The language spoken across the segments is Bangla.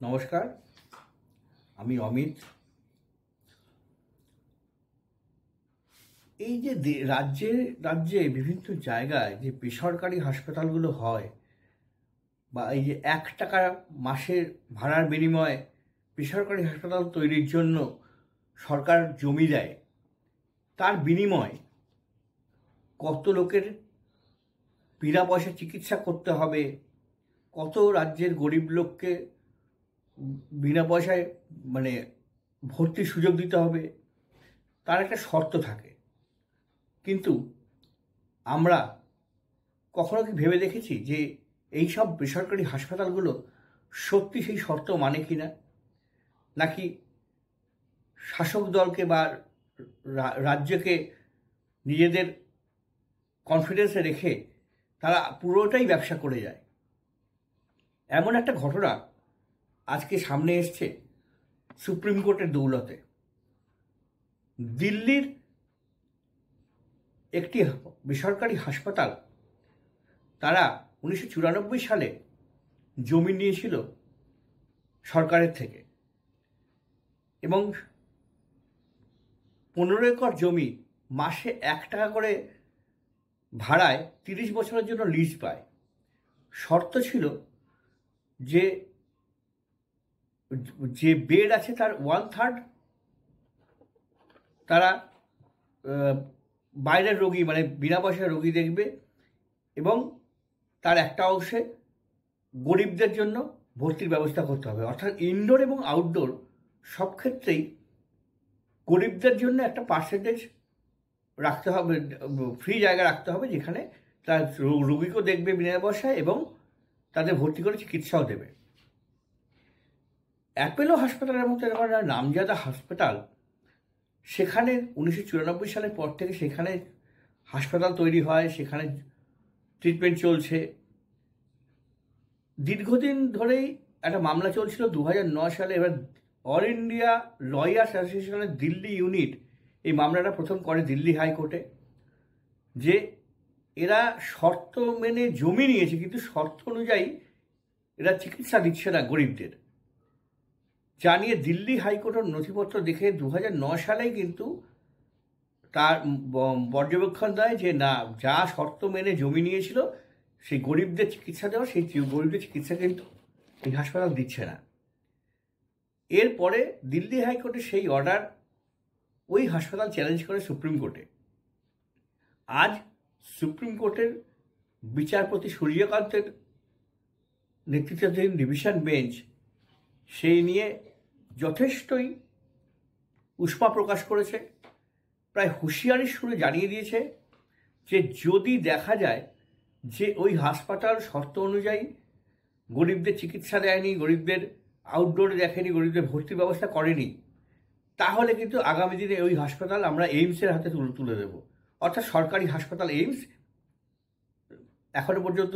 নমস্কার, আমি অমিত। এই যে রাজ্যে রাজ্যে বিভিন্ন জায়গায় যে বেসরকারি হাসপাতালগুলো হয়, বা এই যে 1 টাকা মাসের ভাড়ার বিনিময়ে বেসরকারি হাসপাতাল তৈরির জন্য সরকার জমি দেয়, তার বিনিময়ে কত লোকের বিনা পয়সা চিকিৎসা করতে হবে, কত রাজ্যের গরিব লোককে বিনা পয়সায় মানে ভর্তির সুযোগ দিতে হবে, তার একটা শর্ত থাকে। কিন্তু আমরা কখনো কি ভেবে দেখেছি যে এই সব বেসরকারি হাসপাতালগুলো সত্যি সেই শর্ত মানে কি না, নাকি শাসক দলকে বা রাজ্যকে নিজেদের কনফিডেন্সে রেখে তারা পুরোটাই ব্যবসা করে যায়? এমন একটা ঘটনা আজকে সামনে এসছে সুপ্রিম কোর্টের দৌলতে। দিল্লির একটি বেসরকারি হাসপাতাল, তারা 1994 সালে জমি নিয়েছিল সরকারের থেকে, এবং 15 একর জমি মাসে 1 টাকা করে ভাড়ায় 30 বছরের জন্য লিজ পায়। শর্ত ছিল যে যে বেড আছে তার 1/3 তারা বাইরের রোগী মানে বিনা পয়সায় রোগী দেখবে, এবং তার একটা অংশে গরিবদের জন্য ভর্তির ব্যবস্থা করতে হবে। অর্থাৎ ইনডোর এবং আউটডোর সব ক্ষেত্রেই গরিবদের জন্য একটা পার্সেন্টেজ রাখতে হবে, ফ্রি জায়গা রাখতে হবে, যেখানে তার রোগীকেও দেখবে বিনা পয়সায় এবং তাদের ভর্তি করে চিকিৎসাও দেবে। অ্যাপেলো হাসপাতালের মতো এরকম নামজাদা হাসপাতাল, সেখানে 1994 সালের পর থেকে সেখানে হাসপাতাল তৈরি হয়, সেখানে ট্রিটমেন্ট চলছে। দীর্ঘদিন ধরেই একটা মামলা চলছিল 2009 সালে। এবার অল ইন্ডিয়া লয়ার্স অ্যাসোসিয়েশনের দিল্লি ইউনিট এই মামলাটা প্রথম করে দিল্লি হাইকোর্টে, যে এরা শর্ত মেনে জমি নিয়েছে কিন্তু শর্ত অনুযায়ী এরা চিকিৎসা দিচ্ছে না গরিবদের। জানিয়ে দিল্লি হাইকোর্টের নথিপত্র দেখে 2009 সালেই কিন্তু তার পর্যবেক্ষণ দেয় যে না, যা শর্ত মেনে জমি নিয়েছিল সেই গরিবদের চিকিৎসা দেওয়া, সেই গরিবদের চিকিৎসা কিন্তু এই হাসপাতাল দিচ্ছে না। এরপরে দিল্লি হাইকোর্টের সেই অর্ডার ওই হাসপাতাল চ্যালেঞ্জ করে সুপ্রিম কোর্টে। আজ সুপ্রিম কোর্টের বিচারপতি সূর্যকান্তের নেতৃত্বাধীন ডিভিশন বেঞ্চ সেই নিয়ে যথেষ্টই উষ্মা প্রকাশ করেছে, প্রায় হুঁশিয়ারির সুরে জানিয়ে দিয়েছে যে যদি দেখা যায় যে ওই হাসপাতাল শর্ত অনুযায়ী গরিবদের চিকিৎসা দেয়নি, গরিবদের আউটডোরে দেখেনি, গরিবদের ভর্তির ব্যবস্থা করেনি, তাহলে কিন্তু আগামী দিনে ওই হাসপাতাল আমরা এইমসের হাতে তুলে দেব। অর্থাৎ সরকারি হাসপাতাল এইমস এখনো পর্যন্ত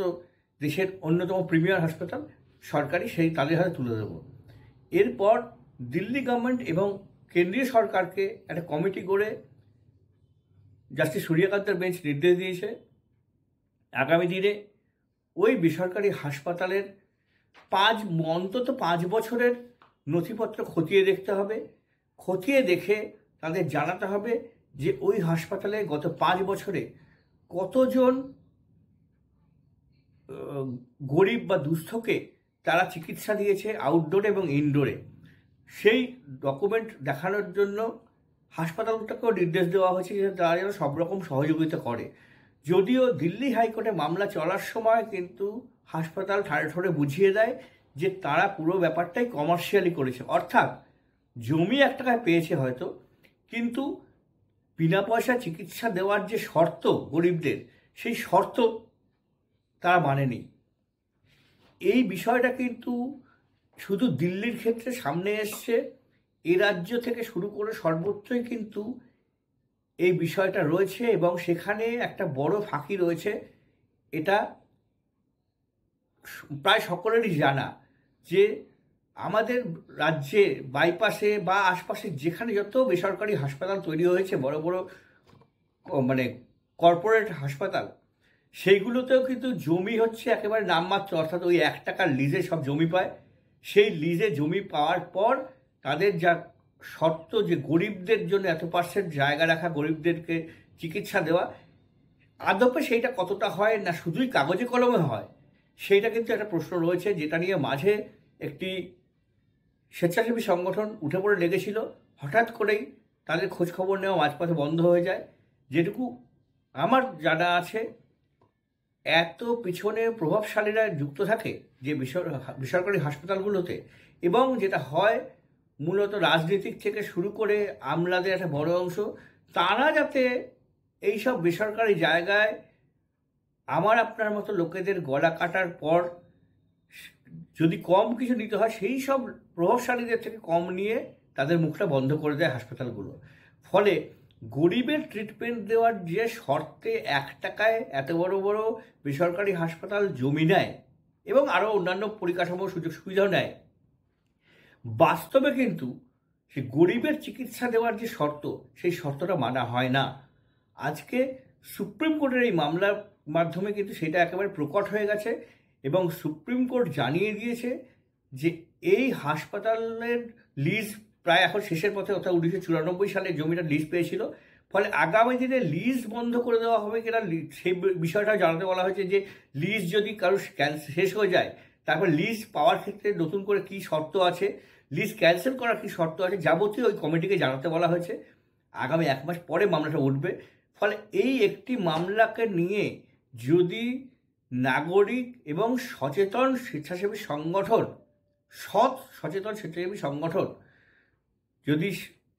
দেশের অন্যতম প্রিমিয়ার হাসপাতাল সরকারি, সেই তাদের হাতে তুলে দেব। এরপর দিল্লি গভর্নমেন্ট এবং কেন্দ্রীয় সরকারকে একটা কমিটি করে জাস্টিস সূর্যকান্তের বেঞ্চ নির্দেশ দিয়েছে আগামী দিনে ওই বেসরকারি হাসপাতালের অন্তত 5 বছরের নথিপত্র খতিয়ে দেখতে হবে। খতিয়ে দেখে তাদের জানাতে হবে যে ওই হাসপাতালে গত 5 বছরে কতজন গরিব বা দুস্থকে তারা চিকিৎসা দিয়েছে আউটডোরে এবং ইনডোরে। সেই ডকুমেন্ট দেখানোর জন্য হাসপাতালটাকেও নির্দেশ দেওয়া হয়েছে যে তারা যেন সব রকম সহযোগিতা করে। যদিও দিল্লি হাইকোর্টে মামলা চলার সময় কিন্তু হাসপাতাল ঠাড়ে ঠাড়ে বুঝিয়ে দেয় যে তারা পুরো ব্যাপারটাই কমার্শিয়ালি করেছে, অর্থাৎ জমি 1 টাকায় পেয়েছে হয়তো, কিন্তু বিনা পয়সা চিকিৎসা দেওয়ার যে শর্ত গরিবদের, সেই শর্ত তারা মানেনি। এই বিষয়টা কিন্তু শুধু দিল্লির ক্ষেত্রে সামনে এসছে, এ রাজ্য থেকে শুরু করে সর্বত্রই কিন্তু এই বিষয়টা রয়েছে, এবং সেখানে একটা বড় ফাঁকি রয়েছে। এটা প্রায় সকলেরই জানা যে আমাদের রাজ্যে বাইপাসে বা আশপাশে যেখানে যত বেসরকারি হাসপাতাল তৈরি হয়েছে, বড় বড় মানে কর্পোরেট হাসপাতাল, সেইগুলোতেও কিন্তু জমি হচ্ছে একেবারে নামমাত্র, অর্থাৎ ওই 1 টাকার লিজে সব জমি পায়। সেই লিজে জমি পাওয়ার পর তাদের যা শর্ত, যে গরিবদের জন্য এত পার্সেন্ট জায়গা রাখা, গরিবদেরকে চিকিৎসা দেওয়া, আদপে সেইটা কতটা হয় না শুধুই কাগজে কলমে হয়, সেইটা কিন্তু একটা প্রশ্ন রয়েছে, যেটা নিয়ে মাঝে একটি স্বেচ্ছাসেবী সংগঠন উঠে পড়ে লেগেছিল। হঠাৎ করেই তাদের খোঁজখবর নেওয়া মাঝপথে বন্ধ হয়ে যায়। যেটুকু আমার জানা আছে, এত পিছনে প্রভাবশালীরা যুক্ত থাকে যে বেসরকারি হাসপাতালগুলোতে, এবং যেটা হয় মূলত রাজনীতিক থেকে শুরু করে আমলাদের একটা বড় অংশ, তারা যাতে এইসব বেসরকারি জায়গায় আমার আপনার মতো লোকেদের গলা কাটার পর যদি কম কিছু নিতে হয়, সেই সব প্রভাবশালীদের থেকে কম নিয়ে তাদের মুখটা বন্ধ করে দেয় হাসপাতালগুলো। ফলে গরিবের ট্রিটমেন্ট দেওয়ার যে শর্তে 1 টাকায় এত বড় বড় বেসরকারি হাসপাতাল জমি নেয় এবং আরও অন্যান্য পরিকাঠামো সুযোগ সুবিধাও নেয়, বাস্তবে কিন্তু সে গরিবের চিকিৎসা দেওয়ার যে শর্ত, সেই শর্তটা মানা হয় না। আজকে সুপ্রিম কোর্টের এই মামলার মাধ্যমে কিন্তু সেটা একেবারে প্রকট হয়ে গেছে, এবং সুপ্রিম কোর্ট জানিয়ে দিয়েছে যে এই হাসপাতালের লিজ প্রায় এখন শেষের পথে, অর্থাৎ 1994 সালে জমিটা লিজ পেয়েছিল। ফলে আগামী দিনে লিজ বন্ধ করে দেওয়া হবে কিনা সেই বিষয়টা জানাতে বলা হয়েছে, যে লিজ যদি কারো শেষ হয়ে যায়, তারপর লিজ পাওয়ার ক্ষেত্রে নতুন করে কি শর্ত আছে, লিজ ক্যান্সেল করার কি শর্ত আছে, যাবতীয় ওই কমিটিকে জানাতে বলা হয়েছে। আগামী 1 মাস পরে মামলাটা উঠবে। ফলে এই একটি মামলাকে নিয়ে যদি নাগরিক এবং সচেতন স্বেচ্ছাসেবী সংগঠন, সচেতন স্বেচ্ছাসেবী সংগঠন যদি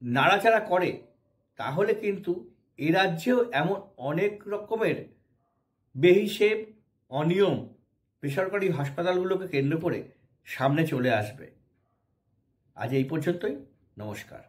নাড়াচাড়া করে, তাহলে কিন্তু এ রাজ্যেও এমন অনেক রকমের বেহিসেব, অনিয়ম বেসরকারি হাসপাতালগুলোকে কেন্দ্র করে সামনে চলে আসবে। আজ এই পর্যন্তই। নমস্কার।